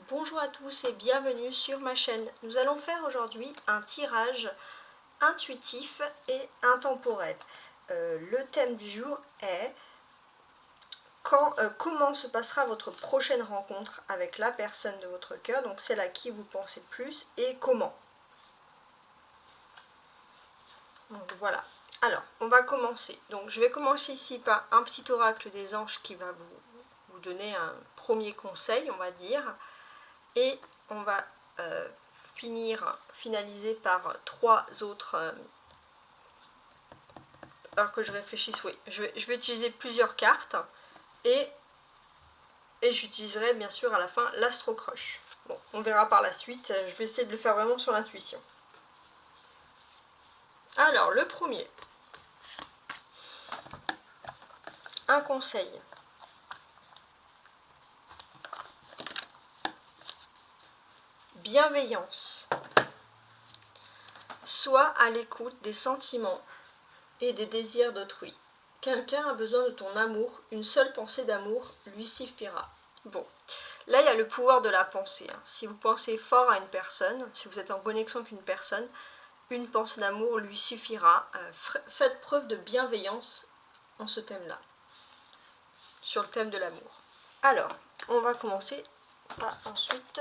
Bonjour à tous et bienvenue sur ma chaîne. Nous allons faire aujourd'hui un tirage intuitif et intemporel. Le thème du jour est comment se passera votre prochaine rencontre avec la personne de votre cœur, donc celle à qui vous pensez le plus, et comment. Donc voilà. Alors, on va commencer. Donc je vais commencer ici par un petit oracle des anges qui va vous donner un premier conseil, on va dire. Et on va finaliser par trois autres. Alors que je réfléchisse, oui, je vais utiliser plusieurs cartes et j'utiliserai bien sûr à la fin l'Astro Crush. Bon, on verra par la suite, je vais essayer de le faire vraiment sur l'intuition. Alors, le premier. Un conseil. Bienveillance. Sois à l'écoute des sentiments et des désirs d'autrui. Quelqu'un a besoin de ton amour, une seule pensée d'amour lui suffira. Bon, là il y a le pouvoir de la pensée. Si vous pensez fort à une personne, si vous êtes en connexion avec une personne, une pensée d'amour lui suffira. Faites preuve de bienveillance en ce thème-là, sur le thème de l'amour. Alors, on va commencer ensuite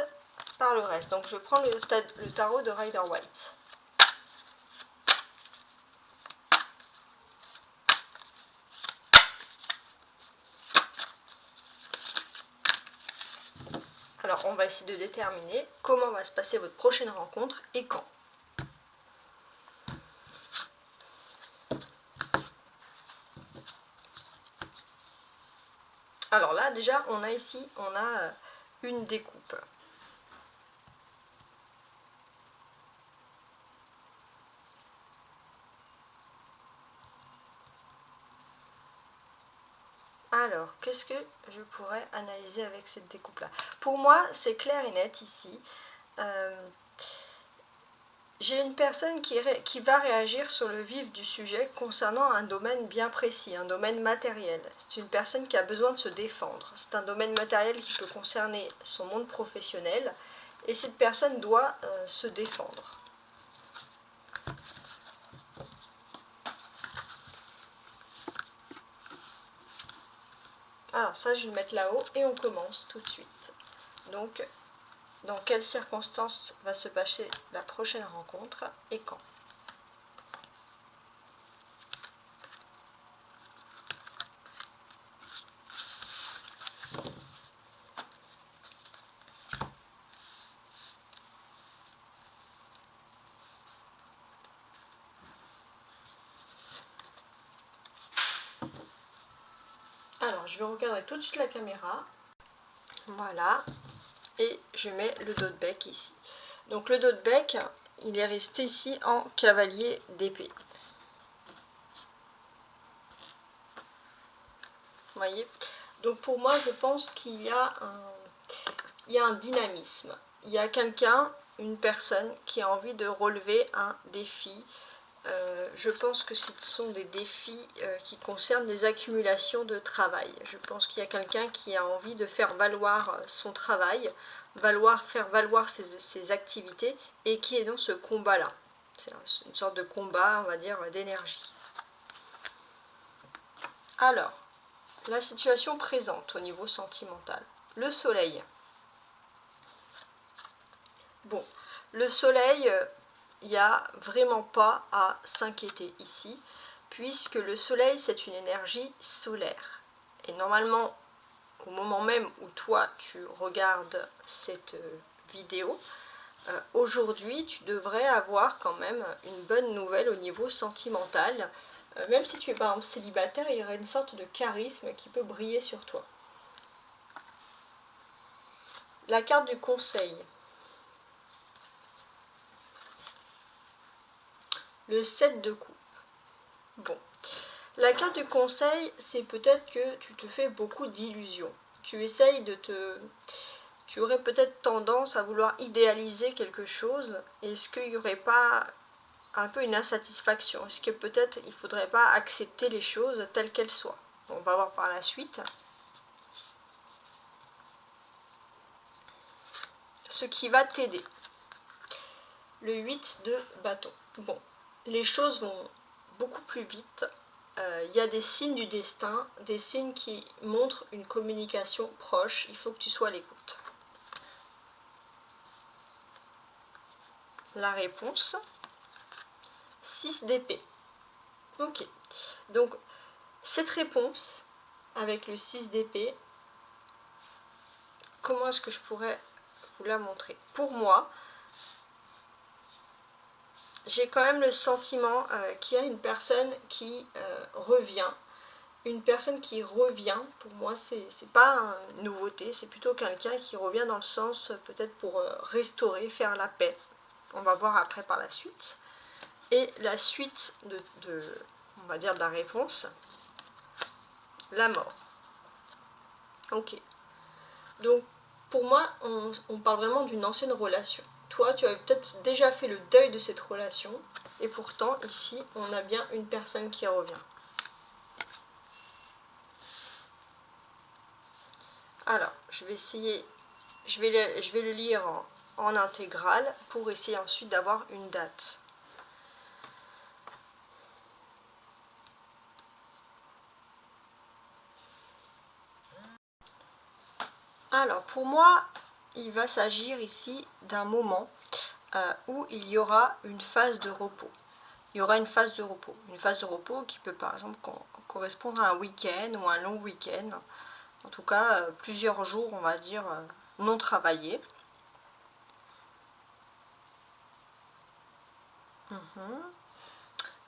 par le reste. Donc je prends le tarot de Rider-Waite. Alors, on va essayer de déterminer comment va se passer votre prochaine rencontre et quand. Alors là, déjà, on a ici, une découpe. Alors, qu'est-ce que je pourrais analyser avec cette découpe-là? Pour moi, c'est clair et net ici. J'ai une personne qui va réagir sur le vif du sujet concernant un domaine bien précis, un domaine matériel. C'est une personne qui a besoin de se défendre. C'est un domaine matériel qui peut concerner son monde professionnel et cette personne doit se défendre. Alors ça, je vais le mettre là-haut et on commence tout de suite. Donc, dans quelles circonstances va se passer la prochaine rencontre et quand? Alors, je vais regarder tout de suite la caméra. Voilà. Et je mets le dos de bec ici. Donc le dos de bec, il est resté ici en cavalier d'épée. Vous voyez? Donc pour moi, je pense qu'il y a un dynamisme. Il y a quelqu'un, une personne qui a envie de relever un défi. Je pense que ce sont des défis qui concernent des accumulations de travail. Je pense qu'il y a quelqu'un qui a envie de faire valoir son travail, faire valoir ses activités et qui est dans ce combat-là. C'est une sorte de combat, on va dire, d'énergie. Alors, la situation présente au niveau sentimental. Le soleil. Bon, le soleil... il n'y a vraiment pas à s'inquiéter ici, puisque le soleil, c'est une énergie solaire. Et normalement, au moment même où toi, tu regardes cette vidéo, aujourd'hui, tu devrais avoir quand même une bonne nouvelle au niveau sentimental. Même si tu es par exemple célibataire, il y aurait une sorte de charisme qui peut briller sur toi. La carte du conseil. Le 7 de coupe. Bon, la carte du conseil, c'est peut-être que tu te fais beaucoup d'illusions. Tu essayes tu aurais peut-être tendance à vouloir idéaliser quelque chose. Est-ce qu'il n'y aurait pas un peu une insatisfaction? Est-ce que peut-être il ne faudrait pas accepter les choses telles qu'elles soient? On va voir par la suite. ce qui va t'aider. Le 8 de bâton. Bon, les choses vont beaucoup plus vite. Il y a des signes du destin, des signes qui montrent une communication proche. Il faut que tu sois à l'écoute. La réponse, 6 d'épée. Ok, donc cette réponse avec le 6 d'épée, comment est-ce que je pourrais vous la montrer? Pour moi, j'ai quand même le sentiment qu'il y a une personne qui revient. Une personne qui revient, pour moi, c'est pas une nouveauté, c'est plutôt quelqu'un qui revient dans le sens peut-être pour restaurer, faire la paix. On va voir après par la suite. Et la suite on va dire, de la réponse, la mort. Ok. Donc, pour moi, on parle vraiment d'une ancienne relation. Toi, tu as peut-être déjà fait le deuil de cette relation, et pourtant, ici, on a bien une personne qui revient. Alors, je vais essayer, je vais le lire en intégrale pour essayer ensuite d'avoir une date. Alors, pour moi, il va s'agir ici d'un moment où il y aura une phase de repos. Il y aura une phase de repos. Une phase de repos qui peut par exemple correspondre à un week-end ou un long week-end. En tout cas, plusieurs jours, on va dire, non travaillés.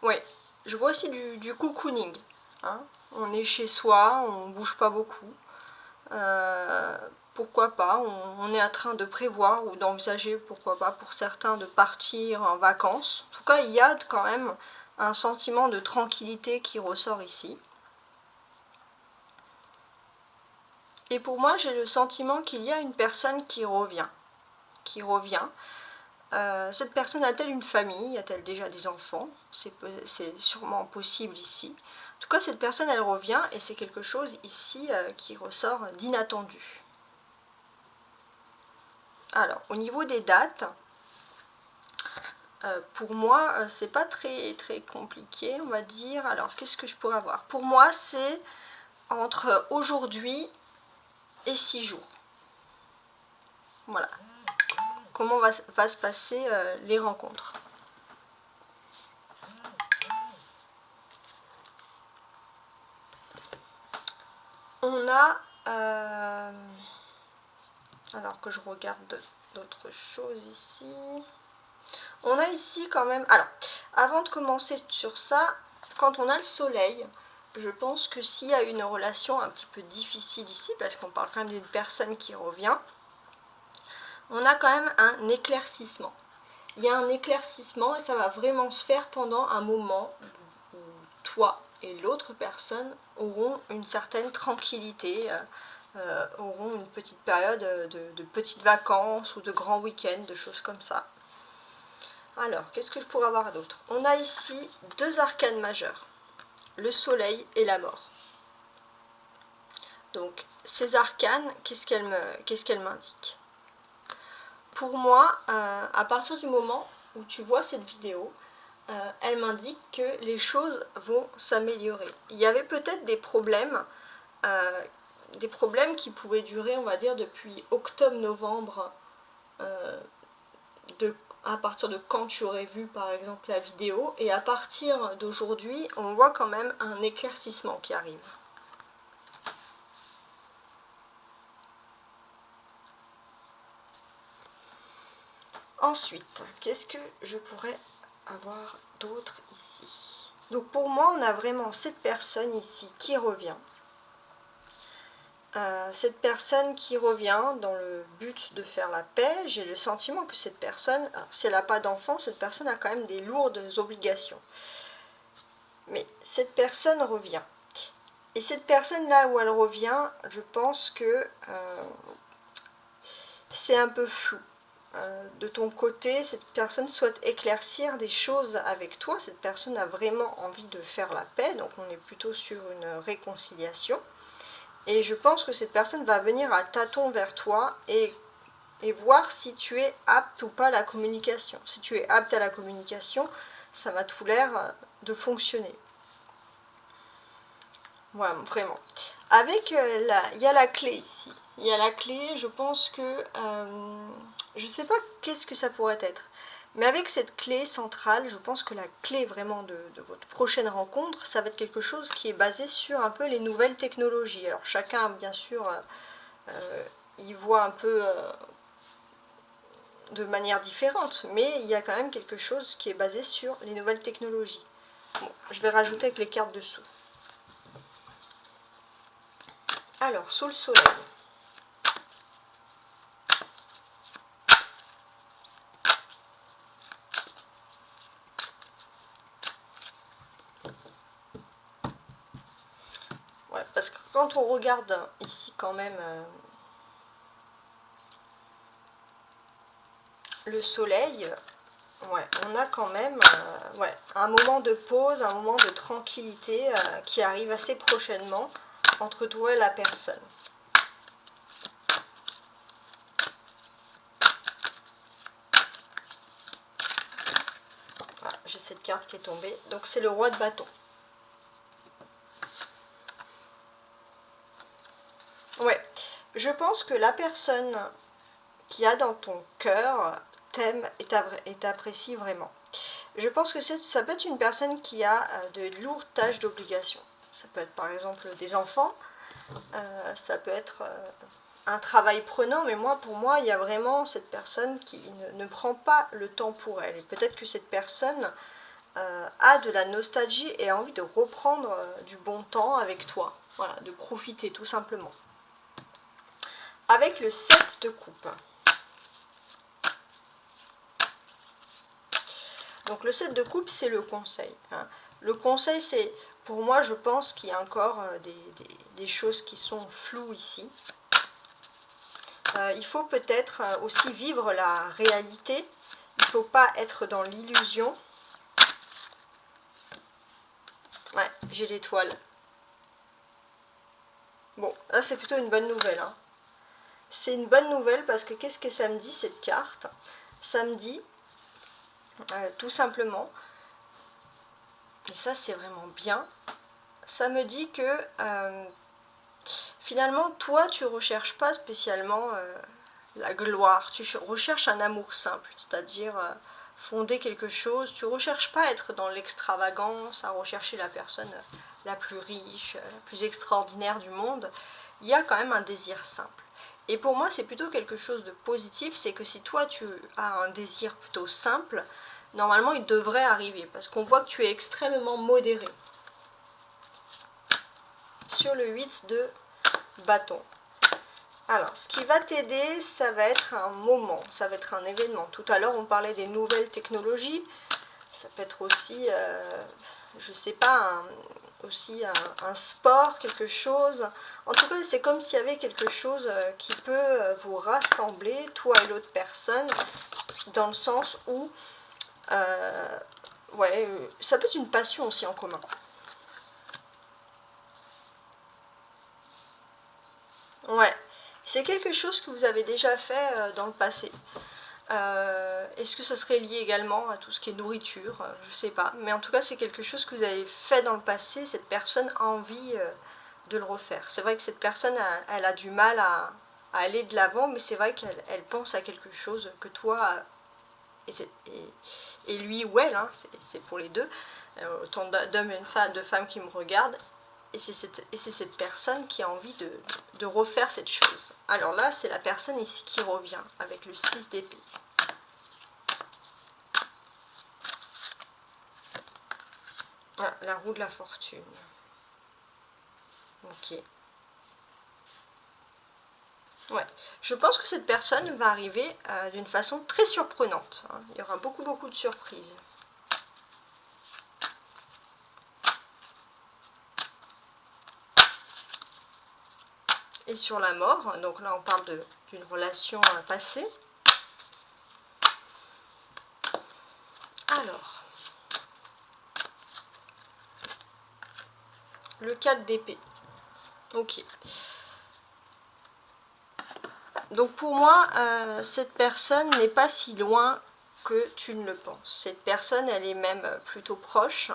Oui, je vois aussi du cocooning. Hein. On est chez soi, on ne bouge pas beaucoup. Pourquoi pas, on est en train de prévoir ou d'envisager, pourquoi pas, pour certains, de partir en vacances. En tout cas, il y a quand même un sentiment de tranquillité qui ressort ici. Et pour moi, j'ai le sentiment qu'il y a une personne qui revient. Cette personne a-t-elle une famille? A-t-elle déjà des enfants? C'est sûrement possible ici. En tout cas, cette personne, elle revient et c'est quelque chose ici qui ressort d'inattendu. Alors, au niveau des dates, pour moi, c'est pas très compliqué, on va dire. Alors, qu'est-ce que je pourrais avoir? Pour moi, c'est entre aujourd'hui et 6 jours. Voilà. Comment va se passer les rencontres? On a... alors que je regarde d'autres choses ici. On a ici quand même... Alors, avant de commencer sur ça, quand on a le soleil, je pense que s'il y a une relation un petit peu difficile ici, parce qu'on parle quand même d'une personne qui revient, on a quand même un éclaircissement. Il y a un éclaircissement et ça va vraiment se faire pendant un moment où toi et l'autre personne auront une certaine tranquillité, auront une petite période de petites vacances ou de grands week-ends, de choses comme ça. Alors, qu'est-ce que je pourrais avoir d'autre? On a ici deux arcanes majeures, le soleil et la mort. Donc, ces arcanes, qu'est-ce qu'elles m'indiquent? Pour moi, à partir du moment où tu vois cette vidéo, elle m'indique que les choses vont s'améliorer. Il y avait peut-être des problèmes qui pouvaient durer, on va dire, depuis octobre-novembre, à partir de quand tu aurais vu par exemple la vidéo, et à partir d'aujourd'hui, on voit quand même un éclaircissement qui arrive. Ensuite, qu'est-ce que je pourrais avoir d'autre ici? Donc pour moi, on a vraiment cette personne ici qui revient. Cette personne qui revient dans le but de faire la paix. J'ai le sentiment que cette personne, si elle n'a pas d'enfant, cette personne a quand même des lourdes obligations. Mais cette personne revient. Et cette personne là où elle revient, je pense que c'est un peu flou. De ton côté, cette personne souhaite éclaircir des choses avec toi. Cette personne a vraiment envie de faire la paix, donc on est plutôt sur une réconciliation. Et je pense que cette personne va venir à tâtons vers toi et et voir si tu es apte ou pas à la communication. Si tu es apte à la communication, ça va tout l'air de fonctionner. Voilà, vraiment. Avec il y a la clé ici. Il y a la clé, je pense que... je ne sais pas qu'est-ce que ça pourrait être. Mais avec cette clé centrale, je pense que la clé vraiment de votre prochaine rencontre, ça va être quelque chose qui est basé sur un peu les nouvelles technologies. Alors chacun, bien sûr, y voit un peu de manière différente, mais il y a quand même quelque chose qui est basé sur les nouvelles technologies. Bon, je vais rajouter avec les cartes dessous. Alors, sous le soleil. Ouais, parce que quand on regarde ici quand même le soleil, ouais, on a quand même ouais, un moment de pause, un moment de tranquillité qui arrive assez prochainement entre toi et la personne. Voilà, j'ai cette carte qui est tombée, donc c'est le roi de bâton. Ouais, je pense que la personne qui a dans ton cœur t'aime et t'apprécie vraiment. Je pense que ça peut être une personne qui a de lourdes tâches d'obligation. Ça peut être par exemple des enfants, ça peut être un travail prenant, mais pour moi, il y a vraiment cette personne qui ne prend pas le temps pour elle. Et peut-être que cette personne a de la nostalgie et a envie de reprendre du bon temps avec toi. Voilà, de profiter tout simplement. Avec le 7 de coupe. Donc le 7 de coupe, c'est le conseil. Hein. Le conseil, c'est, pour moi, je pense qu'il y a encore des choses qui sont floues ici. Il faut peut-être aussi vivre la réalité. Il ne faut pas être dans l'illusion. Ouais, j'ai l'étoile. Bon, là c'est plutôt une bonne nouvelle. Hein. C'est une bonne nouvelle parce que qu'est-ce que ça me dit cette carte? Ça me dit, tout simplement, et ça c'est vraiment bien, ça me dit que finalement toi tu recherches pas spécialement la gloire, tu recherches un amour simple, c'est-à-dire fonder quelque chose, tu recherches pas à être dans l'extravagance, à rechercher la personne la plus riche, la plus extraordinaire du monde, il y a quand même un désir simple. Et pour moi, c'est plutôt quelque chose de positif, c'est que si toi tu as un désir plutôt simple, normalement il devrait arriver, parce qu'on voit que tu es extrêmement modéré. Sur le 8 de bâton. Alors, ce qui va t'aider, ça va être un moment, ça va être un événement. Tout à l'heure, on parlait des nouvelles technologies. Ça peut être aussi, je sais pas, aussi un sport, quelque chose. En tout cas, c'est comme s'il y avait quelque chose qui peut vous rassembler, toi et l'autre personne, dans le sens où, ouais, ça peut être une passion aussi en commun. Ouais, c'est quelque chose que vous avez déjà fait dans le passé. Est-ce que ça serait lié également à tout ce qui est nourriture? Je sais pas. Mais en tout cas, c'est quelque chose que vous avez fait dans le passé. Cette personne a envie de le refaire. C'est vrai que cette personne, elle a du mal à aller de l'avant, mais c'est vrai qu'elle pense à quelque chose que toi et lui ou elle, hein, c'est pour les deux, autant d'hommes et de femmes qui me regardent. Et c'est cette personne qui a envie de refaire cette chose. Alors là, c'est la personne ici qui revient avec le 6 d'épée. Ah, la roue de la fortune. Ok. Ouais. Je pense que cette personne va arriver d'une façon très surprenante. Hein. Il y aura beaucoup de surprises. Et sur la mort, donc là on parle d'une relation passée. Alors, le 4 d'épée. Ok. Donc pour moi, cette personne n'est pas si loin que tu ne le penses. Cette personne, elle est même plutôt proche.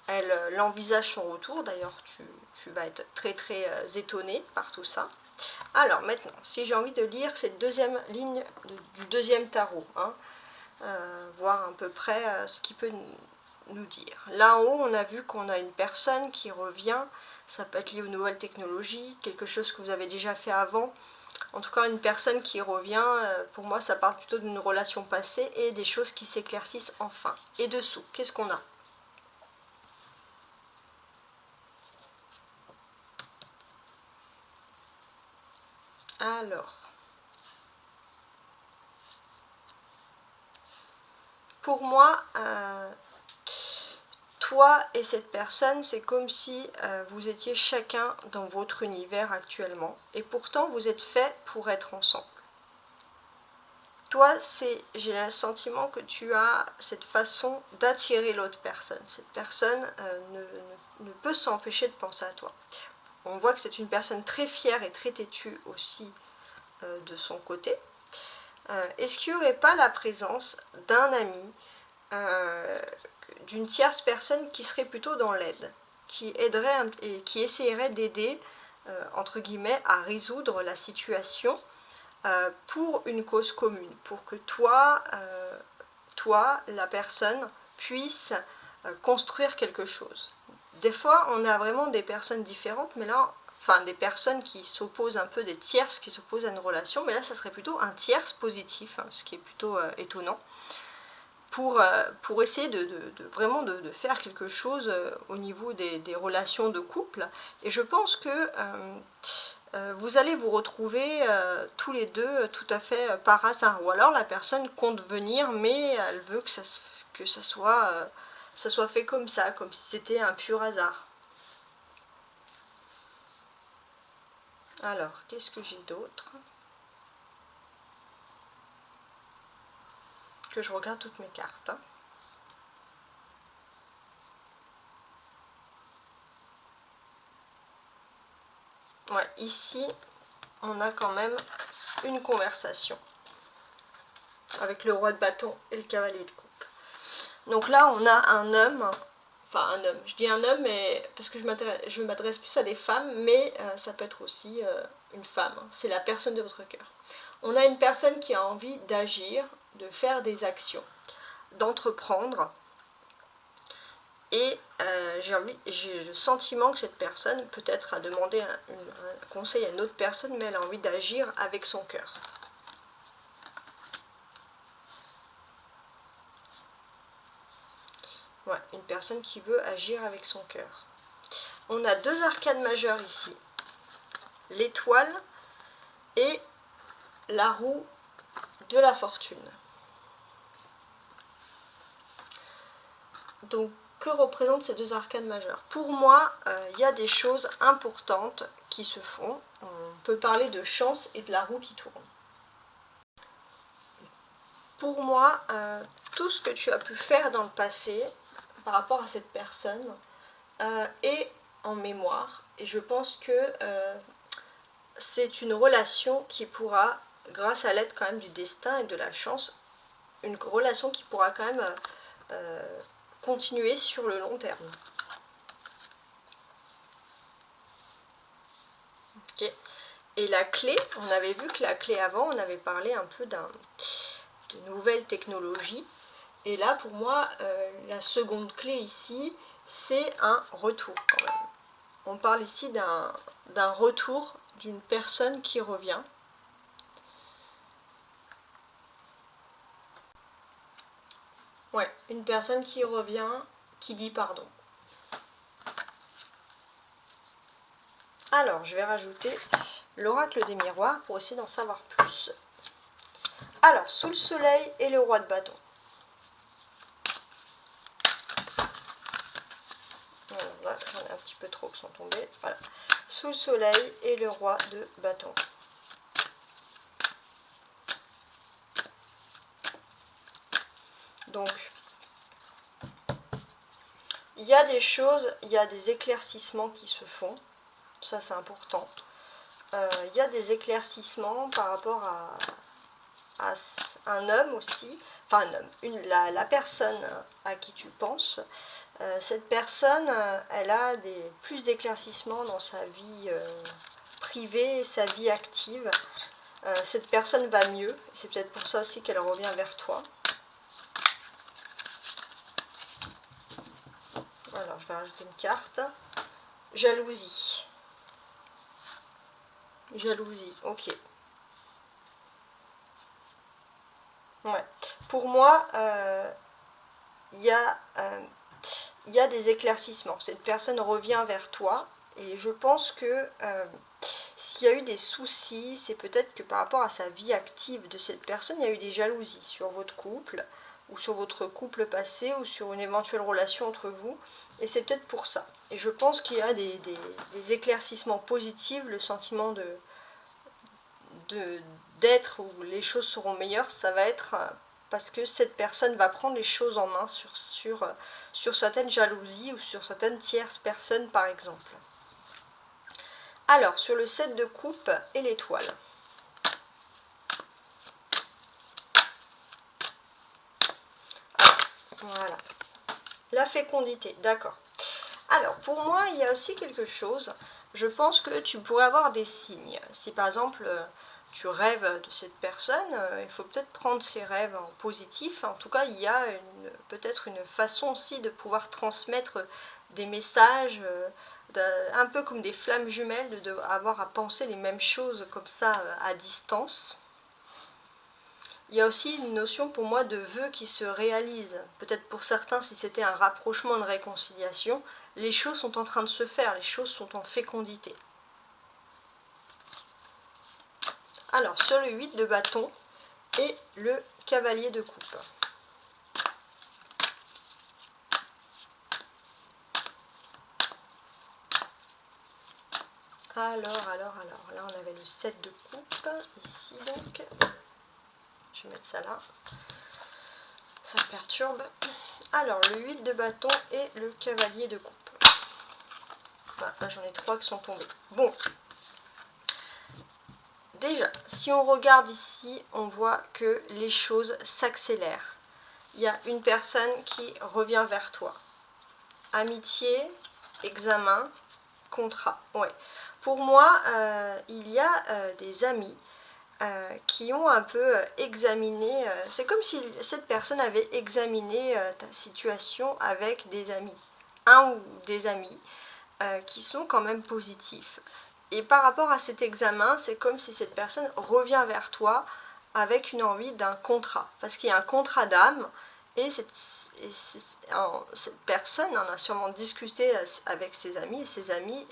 Elle envisage son retour. D'ailleurs, tu vas être très très étonné par tout ça. Alors maintenant, si j'ai envie de lire cette deuxième ligne du deuxième tarot, hein, voir à peu près ce qu'il peut nous dire. Là en haut, on a vu qu'on a une personne qui revient. Ça peut être lié aux nouvelles technologies, quelque chose que vous avez déjà fait avant. En tout cas, une personne qui revient, pour moi, ça parle plutôt d'une relation passée et des choses qui s'éclaircissent enfin. Et dessous, qu'est-ce qu'on a? Alors, pour moi, toi et cette personne, c'est comme si vous étiez chacun dans votre univers actuellement. Et pourtant, vous êtes faits pour être ensemble. Toi, j'ai le sentiment que tu as cette façon d'attirer l'autre personne. Cette personne ne peut s'empêcher de penser à toi. On voit que c'est une personne très fière et très têtue aussi de son côté. Est-ce qu'il n'y aurait pas la présence d'un ami, d'une tierce personne qui serait plutôt dans l'aide, qui aiderait et qui essaierait d'aider, entre guillemets, à résoudre la situation pour une cause commune, pour que toi, la personne, puisse construire quelque chose. Des fois, on a vraiment des personnes différentes, mais là, enfin des personnes qui s'opposent un peu, des tierces qui s'opposent à une relation, mais là, ça serait plutôt un tierce positif, hein, ce qui est plutôt étonnant, pour essayer vraiment de faire quelque chose au niveau des relations de couple. Et je pense que vous allez vous retrouver tous les deux tout à fait par hasard. Ou alors la personne compte venir, mais elle veut que ça soit fait comme ça, comme si c'était un pur hasard. Alors, qu'est-ce que j'ai d'autre? Que je regarde toutes mes cartes. Hein. Ouais, ici, on a quand même une conversation avec le roi de bâton et le cavalier de coupe. Donc là, on a un homme, enfin un homme, je dis un homme mais, parce que je m'adresse plus à des femmes, mais ça peut être aussi une femme, hein. C'est la personne de votre cœur. On a une personne qui a envie d'agir, de faire des actions, d'entreprendre, et j'ai le sentiment que cette personne peut-être a demandé un conseil à une autre personne, mais elle a envie d'agir avec son cœur. Ouais, une personne qui veut agir avec son cœur. On a deux arcanes majeures ici. L'étoile et la roue de la fortune. Donc, que représentent ces deux arcanes majeures? Pour moi, il y a des choses importantes qui se font. On peut parler de chance et de la roue qui tourne. Pour moi, tout ce que tu as pu faire dans le passé par rapport à cette personne est en mémoire. Et je pense que c'est une relation qui pourra, grâce à l'aide quand même du destin et de la chance, une relation qui pourra quand même continuer sur le long terme. Okay. Et la clé, on avait vu que la clé avant, on avait parlé un peu de nouvelles technologies. Et là, pour moi, la seconde clé ici, c'est un retour quand même. On parle ici d'un retour d'une personne qui revient. Ouais, une personne qui revient, qui dit pardon. Alors, je vais rajouter l'oracle des miroirs pour essayer d'en savoir plus. Alors, sous le soleil et le roi de bâton. Voilà, j'en ai un petit peu trop qui sont tombés. Voilà. Sous le soleil et le roi de bâton. Donc, il y a des choses, il y a des éclaircissements qui se font. Ça, c'est important. il y a des éclaircissements par rapport à un homme aussi, enfin un homme, la personne à qui tu penses. Cette personne, elle a plus d'éclaircissements dans sa vie privée et sa vie active. Cette personne va mieux, c'est peut-être pour ça aussi qu'elle revient vers toi. Alors, je vais rajouter une carte. Jalousie. Jalousie, ok. Ouais. Pour moi, il y a des éclaircissements. Cette personne revient vers toi et je pense que s'il y a eu des soucis, c'est peut-être que par rapport à sa vie active de cette personne, il y a eu des jalousies sur votre couple ou sur votre couple passé ou sur une éventuelle relation entre vous. Et c'est peut-être pour ça. Et je pense qu'il y a des éclaircissements positifs, le sentiment d'être où les choses seront meilleures, ça va être parce que cette personne va prendre les choses en main sur certaines jalousies ou sur certaines tierces personnes par exemple. Alors, sur le 7 de coupe et l'étoile. Voilà. La fécondité, d'accord. Alors, pour moi, il y a aussi quelque chose. Je pense que tu pourrais avoir des signes. Si par exemple, tu rêves de cette personne, il faut peut-être prendre ses rêves en positif. En tout cas, il y a peut-être une façon aussi de pouvoir transmettre des messages, un peu comme des flammes jumelles, avoir à penser les mêmes choses comme ça à distance. Il y a aussi une notion pour moi de vœu qui se réalise. Peut-être pour certains, si c'était un rapprochement, une réconciliation, les choses sont en train de se faire, les choses sont en fécondité. Alors, sur le 8 de bâton et le cavalier de coupe. Alors, là on avait le 7 de coupe, ici donc. Je vais mettre ça là. Ça perturbe. Alors, le 8 de bâton et le cavalier de coupe. Voilà, là j'en ai 3 qui sont tombés. Bon. Déjà, si on regarde ici, on voit que les choses s'accélèrent. Il y a une personne qui revient vers toi. Amitié, examen, contrat. Ouais. Pour moi, il y a des amis qui ont un peu examiné, c'est comme si cette personne avait examiné ta situation avec des amis, un ou des amis qui sont quand même positifs. Et par rapport à cet examen, c'est comme si cette personne revient vers toi avec une envie d'un contrat, parce qu'il y a un contrat d'âme, et cette personne en a sûrement discuté avec ses amis, et ses amis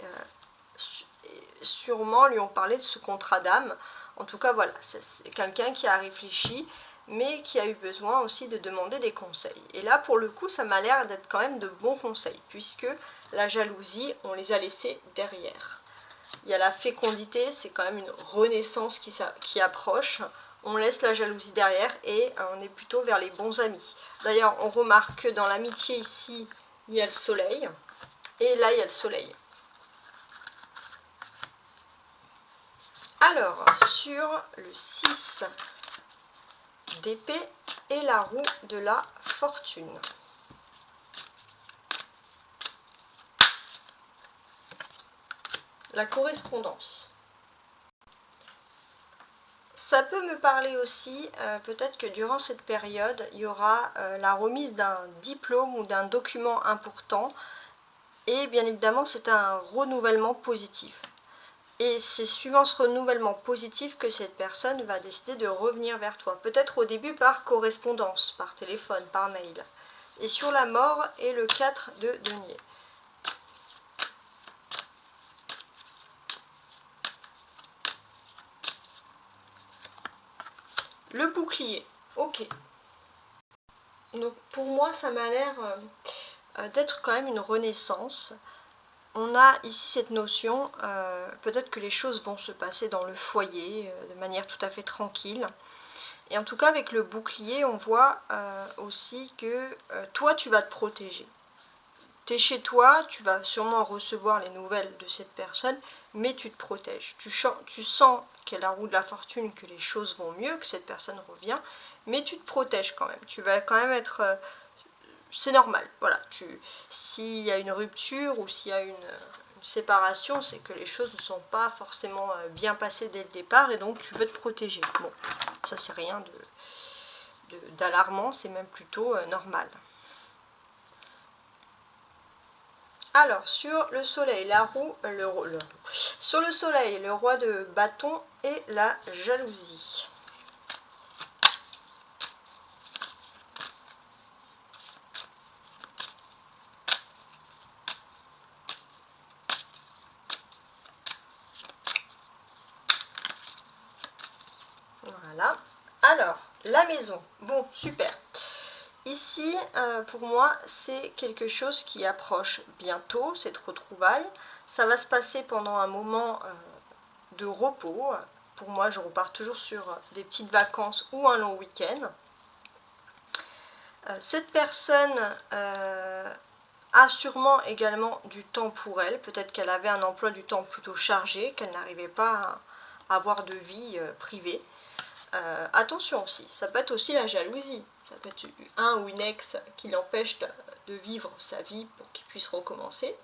sûrement lui ont parlé de ce contrat d'âme. En tout cas, voilà, c'est quelqu'un qui a réfléchi, mais qui a eu besoin aussi de demander des conseils. Et là, pour le coup, ça m'a l'air d'être quand même de bons conseils, puisque la jalousie, on les a laissés derrière. Il y a la fécondité, c'est quand même une renaissance qui approche. On laisse la jalousie derrière et on est plutôt vers les bons amis. D'ailleurs, on remarque que dans l'amitié ici, il y a le soleil, et là, il y a le soleil. Alors, sur le 6 d'épée et la roue de la fortune. La correspondance. Ça peut me parler aussi, peut-être que durant cette période, il y aura la remise d'un diplôme ou d'un document important. Et bien évidemment, c'est un renouvellement positif. Et c'est suivant ce renouvellement positif que cette personne va décider de revenir vers toi. Peut-être au début par correspondance, par téléphone, par mail. Et sur la mort et le 4 de denier. Le bouclier, ok. Donc pour moi, ça m'a l'air d'être quand même une renaissance. On a ici cette notion, peut-être que les choses vont se passer dans le foyer de manière tout à fait tranquille. Et en tout cas, avec le bouclier, on voit aussi que toi, tu vas te protéger. Tu es chez toi, tu vas sûrement recevoir les nouvelles de cette personne, mais tu te protèges. Tu sens qu'il y a la roue de la fortune, que les choses vont mieux, que cette personne revient, mais tu te protèges quand même. Tu vas quand même être... c'est normal, voilà. S'il y a une rupture ou s'il y a une séparation, c'est que les choses ne sont pas forcément bien passées dès le départ et donc tu veux te protéger. Bon, ça c'est rien d'alarmant, c'est même plutôt normal. Alors, sur le soleil, sur le soleil, le roi de bâton et la jalousie. Voilà. Alors, la maison. Bon, super. Ici, pour moi, c'est quelque chose qui approche bientôt, cette retrouvaille. Ça va se passer pendant un moment de repos. Pour moi, je repars toujours sur des petites vacances ou un long week-end. Cette personne a sûrement également du temps pour elle. Peut-être qu'elle avait un emploi du temps plutôt chargé, qu'elle n'arrivait pas à avoir de vie privée. Attention aussi, ça peut être aussi la jalousie. Ça peut être un ou une ex qui l'empêche de vivre sa vie pour qu'il puisse recommencer.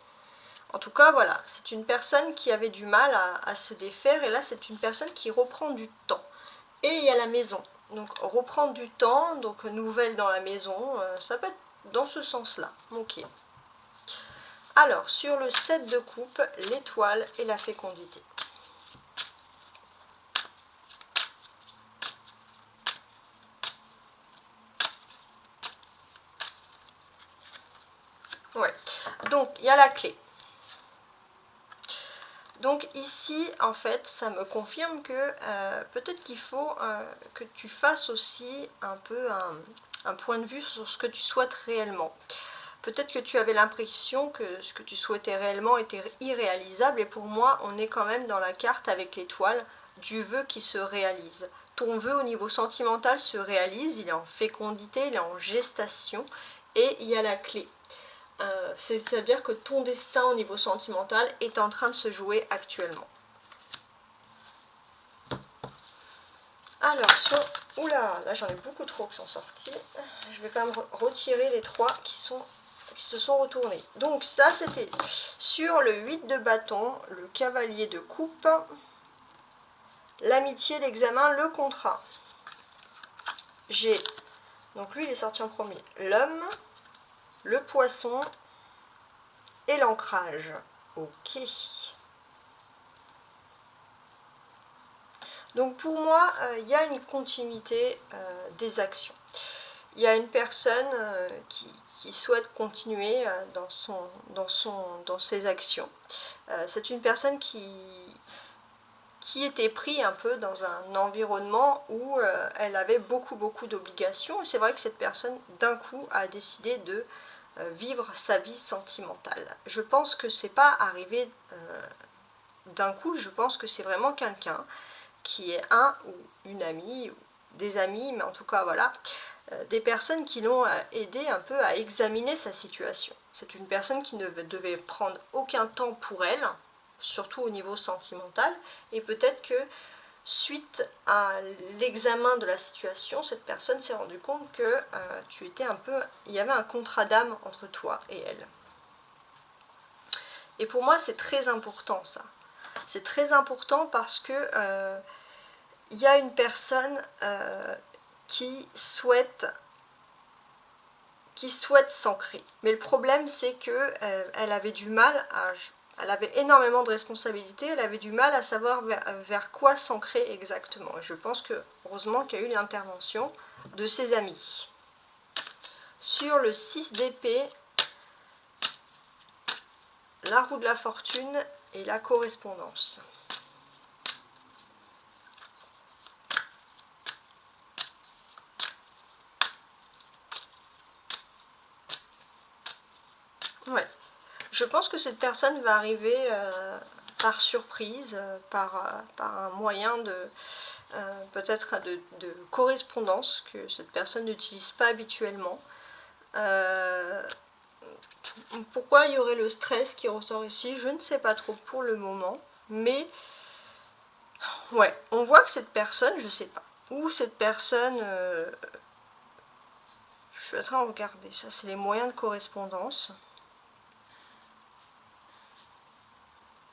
En tout cas, voilà, c'est une personne qui avait du mal à se défaire, et là, c'est une personne qui reprend du temps. Et il y a la maison. Donc, reprendre du temps, donc nouvelle dans la maison, ça peut être dans ce sens-là. Ok. Alors, sur le 7 de coupe, l'étoile et la fécondité. Ouais, donc il y a la clé. Donc ici, en fait, ça me confirme que peut-être qu'il faut que tu fasses aussi un peu un point de vue sur ce que tu souhaites réellement. Peut-être que tu avais l'impression que ce que tu souhaitais réellement était irréalisable, et pour moi, on est quand même dans la carte avec l'étoile du vœu qui se réalise. Ton vœu au niveau sentimental se réalise, il est en fécondité, il est en gestation, et il y a la clé. C'est-à-dire que ton destin au niveau sentimental est en train de se jouer actuellement. Alors, oula, là j'en ai beaucoup trop qui sont sortis. Je vais quand même retirer les 3 qui se sont retournés. Donc ça, c'était sur le 8 de bâton, le cavalier de coupe, l'amitié, l'examen, le contrat. J'ai, donc lui il est sorti en premier, l'homme, le poisson et l'ancrage. Ok. Donc pour moi, il y a une continuité des actions. Il y a une personne qui souhaite continuer dans ses actions. C'est une personne qui était prise un peu dans un environnement où elle avait beaucoup d'obligations. Et c'est vrai que cette personne, d'un coup, a décidé de vivre sa vie sentimentale. Je pense que c'est pas arrivé d'un coup, je pense que c'est vraiment quelqu'un qui est un ou une amie, ou des amis, mais en tout cas voilà, des personnes qui l'ont aidé un peu à examiner sa situation. C'est une personne qui ne devait prendre aucun temps pour elle, surtout au niveau sentimental, et peut-être que suite à l'examen de la situation, cette personne s'est rendue compte que il y avait un contrat d'âme entre toi et elle. Et pour moi, c'est très important ça. C'est très important parce que il y a une personne qui souhaite s'ancrer. Mais le problème, c'est que elle avait du mal elle avait énormément de responsabilités, elle avait du mal à savoir vers quoi s'ancrer exactement. Et je pense que, heureusement, qu'il y a eu l'intervention de ses amis. Sur le 6 d'épée, la roue de la fortune et la correspondance. Ouais. Je pense que cette personne va arriver par surprise, par un moyen peut-être de correspondance que cette personne n'utilise pas habituellement. Pourquoi il y aurait le stress qui ressort ici? Je ne sais pas trop pour le moment. Mais, ouais, on voit que cette personne, je sais pas, ou cette personne... je suis en train de regarder, ça c'est les moyens de correspondance.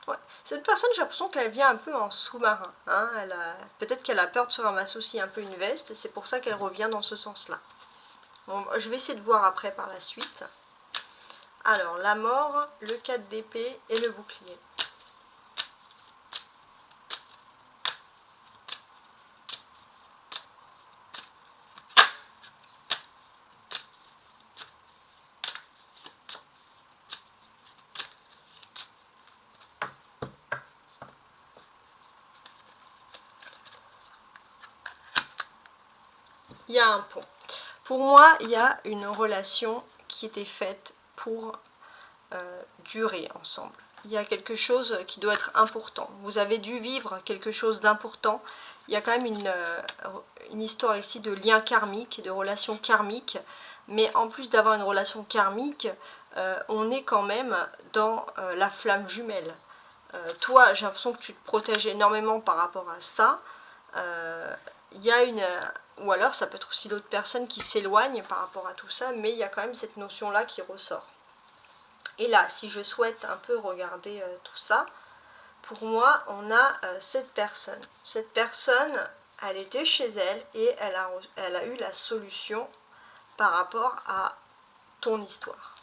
Ouais. Cette personne, j'ai l'impression qu'elle vient un peu en sous-marin. Hein. Peut-être qu'elle a peur de se ramasser aussi un peu une veste, et c'est pour ça qu'elle revient dans ce sens-là. Bon, je vais essayer de voir après par la suite. Alors, la mort, le 4 d'épée et le bouclier. Il y a un pont. Pour moi, il y a une relation qui était faite pour durer ensemble. Il y a quelque chose qui doit être important. Vous avez dû vivre quelque chose d'important. Il y a quand même une histoire ici de lien karmique, de relation karmique. Mais en plus d'avoir une relation karmique, on est quand même dans la flamme jumelle. Toi, j'ai l'impression que tu te protèges énormément par rapport à ça. Il y a ou alors ça peut être aussi d'autres personnes qui s'éloignent par rapport à tout ça, mais il y a quand même cette notion-là qui ressort. Et là, si je souhaite un peu regarder tout ça, pour moi, on a cette personne. Cette personne, elle était chez elle et elle a eu la solution par rapport à ton histoire.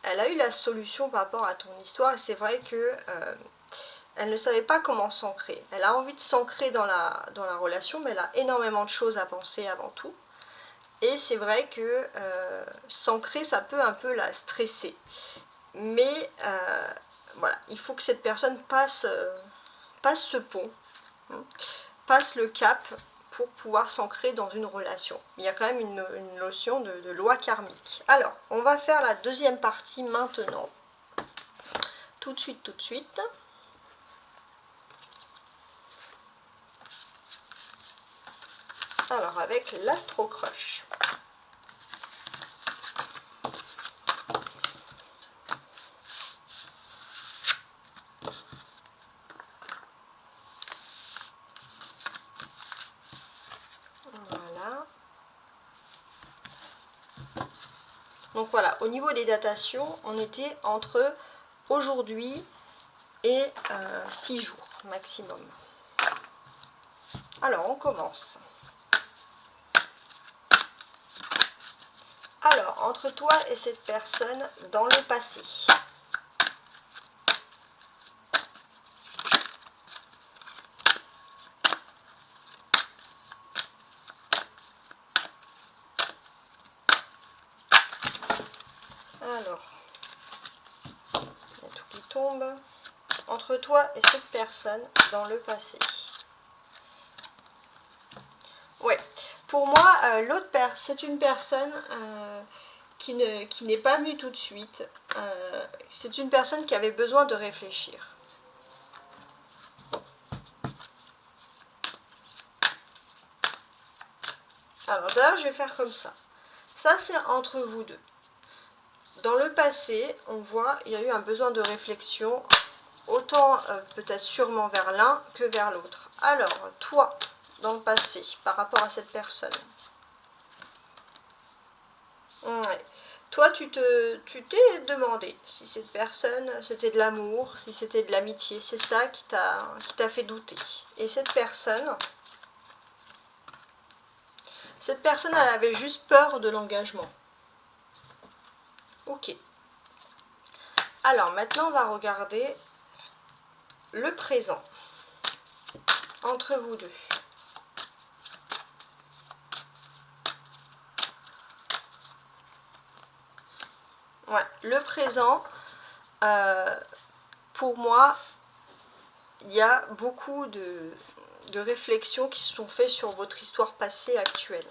Elle a eu la solution par rapport à ton histoire et c'est vrai que elle ne savait pas comment s'ancrer. Elle a envie de s'ancrer dans la relation, mais elle a énormément de choses à penser avant tout. Et c'est vrai que s'ancrer, ça peut un peu la stresser. Mais voilà, il faut que cette personne passe ce pont, hein, passe le cap pour pouvoir s'ancrer dans une relation. Il y a quand même une notion de loi karmique. Alors, on va faire la deuxième partie maintenant. Tout de suite, tout de suite. Alors, avec l'Astro Crush. Voilà. Donc voilà, au niveau des datations, on était entre aujourd'hui et 6 jours maximum. Alors, on commence. Alors, entre toi et cette personne dans le passé. Alors, il y a tout qui tombe. Entre toi et cette personne dans le passé. Ouais, pour moi, l'autre personne, c'est une personne qui n'est pas venue tout de suite. C'est une personne qui avait besoin de réfléchir. Alors d'ailleurs, je vais faire comme ça. Ça, c'est entre vous deux. Dans le passé, on voit, il y a eu un besoin de réflexion, autant peut-être sûrement vers l'un que vers l'autre. Alors, toi, dans le passé, par rapport à cette personne, ouais. Toi, tu t'es demandé si cette personne, c'était de l'amour, si c'était de l'amitié. C'est ça qui t'a fait douter. Et cette personne, elle avait juste peur de l'engagement. Ok. Alors, maintenant, on va regarder le présent entre vous deux. Ouais, le présent, pour moi, il y a beaucoup de réflexions qui se sont faites sur votre histoire passée actuelle.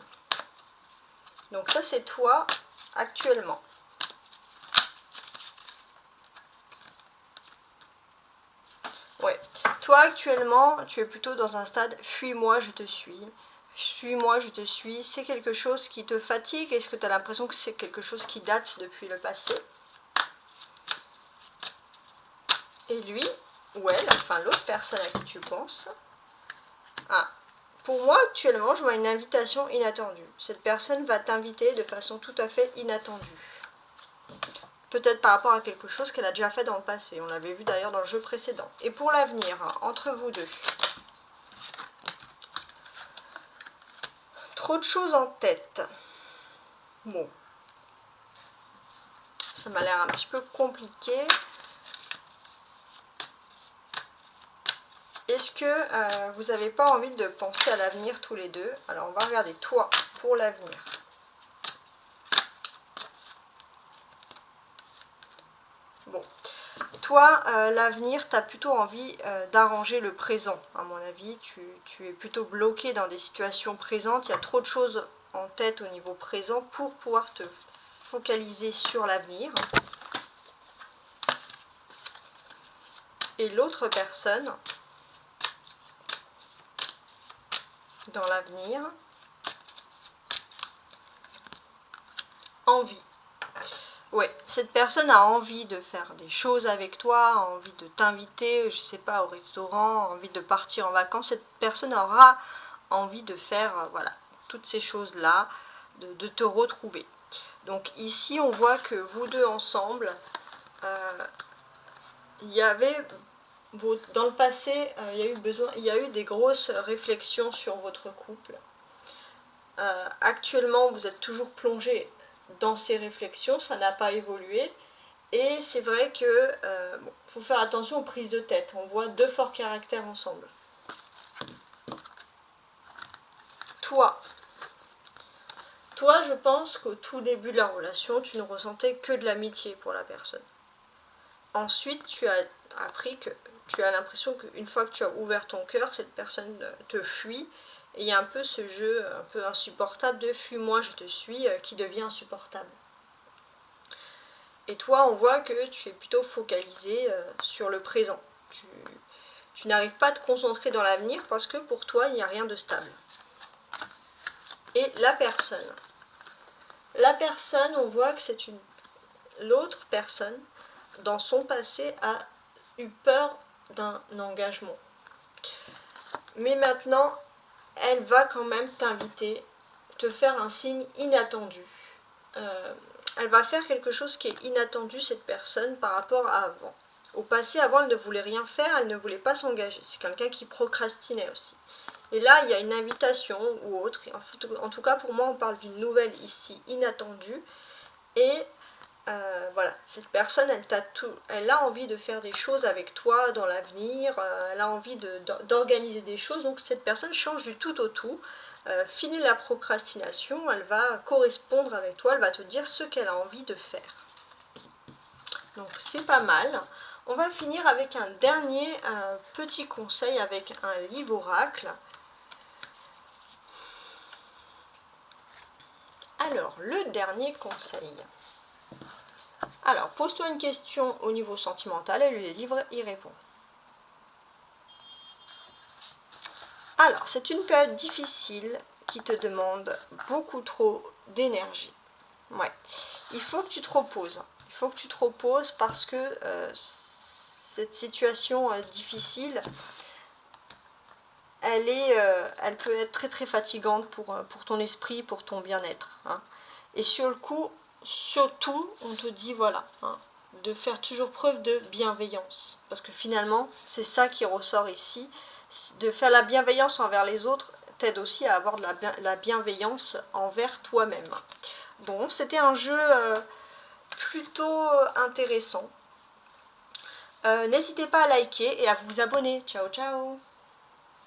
Donc ça, c'est toi actuellement. Ouais. Toi, actuellement, tu es plutôt dans un stade « fuis-moi, je te suis ». Suis-moi, je te suis. C'est quelque chose qui te fatigue? Est-ce que tu as l'impression que c'est quelque chose qui date depuis le passé? Et lui, ou elle, enfin l'autre personne à qui tu penses. Ah, pour moi actuellement je vois une invitation inattendue. Cette personne va t'inviter de façon tout à fait inattendue. Peut-être par rapport à quelque chose qu'elle a déjà fait dans le passé. On l'avait vu d'ailleurs dans le jeu précédent. Et pour l'avenir, entre vous deux. Trop de choses en tête. Bon. Ça m'a l'air un petit peu compliqué. Est-ce que vous n'avez pas envie de penser à l'avenir tous les deux? Alors on va regarder toi pour l'avenir. Bon. Toi, l'avenir, tu as plutôt envie d'arranger le présent, à mon avis. Tu es plutôt bloqué dans des situations présentes. Il y a trop de choses en tête au niveau présent pour pouvoir te focaliser sur l'avenir. Et l'autre personne, dans l'avenir, envie. Ouais, cette personne a envie de faire des choses avec toi, a envie de t'inviter, je sais pas, au restaurant, a envie de partir en vacances. Cette personne aura envie de faire, voilà, toutes ces choses-là, de te retrouver. Donc ici, on voit que vous deux ensemble, il y avait, dans le passé, il y a eu des grosses réflexions sur votre couple. Actuellement, vous êtes toujours plongé dans ces réflexions, ça n'a pas évolué. Et c'est vrai que faut faire attention aux prises de tête. On voit deux forts caractères ensemble. Toi, je pense qu'au tout début de la relation, tu ne ressentais que de l'amitié pour la personne. Ensuite, tu as appris que tu as l'impression qu'une fois que tu as ouvert ton cœur, cette personne te fuit. Et il y a un peu ce jeu un peu insupportable de fuis-moi, je te suis, qui devient insupportable. Et toi, on voit que tu es plutôt focalisé sur le présent. Tu n'arrives pas à te concentrer dans l'avenir parce que pour toi, il n'y a rien de stable. Et la personne. La personne, on voit que c'est l'autre personne, dans son passé, a eu peur d'un engagement. Mais maintenant, elle va quand même t'inviter, te faire un signe inattendu. Elle va faire quelque chose qui est inattendu, cette personne, par rapport à avant. Au passé, avant, elle ne voulait rien faire, elle ne voulait pas s'engager. C'est quelqu'un qui procrastinait aussi. Et là, il y a une invitation ou autre. En tout cas, pour moi, on parle d'une nouvelle ici inattendue. Et voilà, cette personne, elle a envie de faire des choses avec toi dans l'avenir. Elle a envie d'organiser des choses. Donc, cette personne change du tout au tout. Fini la procrastination, elle va correspondre avec toi, elle va te dire ce qu'elle a envie de faire. Donc c'est pas mal. On va finir avec un dernier petit conseil avec un livre oracle. Alors, le dernier conseil. Alors, pose-toi une question au niveau sentimental et le livre y répond. Alors, c'est une période difficile qui te demande beaucoup trop d'énergie. Ouais. Il faut que tu te reposes. Il faut que tu te reposes parce que cette situation difficile, elle peut être très très fatigante pour ton esprit, pour ton bien-être. Hein. Et sur le coup, surtout, on te dit voilà, hein, de faire toujours preuve de bienveillance. Parce que finalement, c'est ça qui ressort ici. De faire la bienveillance envers les autres t'aide aussi à avoir de la bienveillance envers toi-même. Bon, c'était un jeu plutôt intéressant. N'hésitez pas à liker et à vous abonner. Ciao, ciao!